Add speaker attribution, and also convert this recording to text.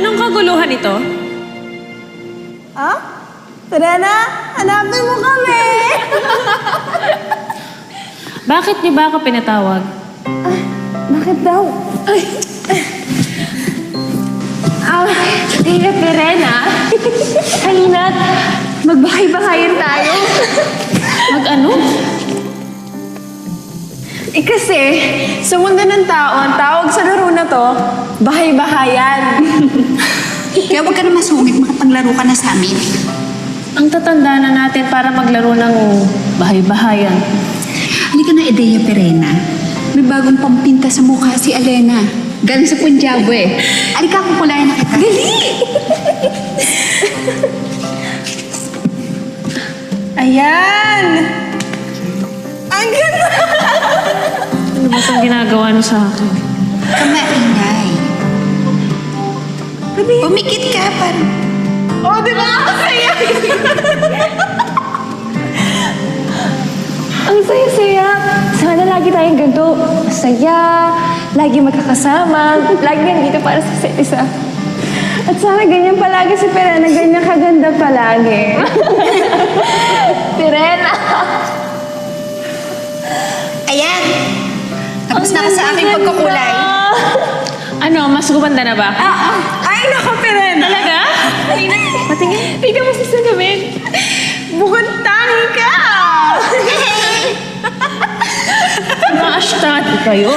Speaker 1: Anong kaguluhan ito?
Speaker 2: Ah? Serena, hanapin mo kami!
Speaker 1: Bakit niyo ba ako pinatawag?
Speaker 2: Bakit daw?
Speaker 3: Tia Perena, halina't magbahay-bahayan tayo.
Speaker 1: Mag-ano?
Speaker 2: Kasi, sa mundo ng tao, ang tawag sa laro na to, bahay-bahayan.
Speaker 4: Kaya huwag ka na masungit, makapaglaro ka na sa amin.
Speaker 1: Ang tatanda na natin para maglaro ng bahay-bahayan.
Speaker 4: Halika na, Edea Perena. May bagong pampinta sa mukha si Alena. Galing sa Punjab eh. Halika, kukulayan na kita. Dali!
Speaker 2: Ayan! Ang ganda!
Speaker 1: Ano ba itong ginagawa niyo sa akin?
Speaker 4: Kamaingay. Pumikit ka, parang.
Speaker 2: Oh, di ba? Ang saya!
Speaker 3: Ang saya-saya. Sana lagi tayong ganito. Masaya, lagi magkakasama, lagi nandito para sa isa't isa.
Speaker 2: At sana ganyan palagi si Perena, ganyan kaganda palagi.
Speaker 3: Perena!
Speaker 4: Ayan. Tapos na ka sa aking pagkukulay.
Speaker 1: Ano, mas gumanda na ba?
Speaker 2: Ay, naku, Perena!
Speaker 1: Talaga?
Speaker 3: Patingin. Tignan mo sa salamin.
Speaker 2: Bukod tangi ka!
Speaker 1: Mga ashtati kayo?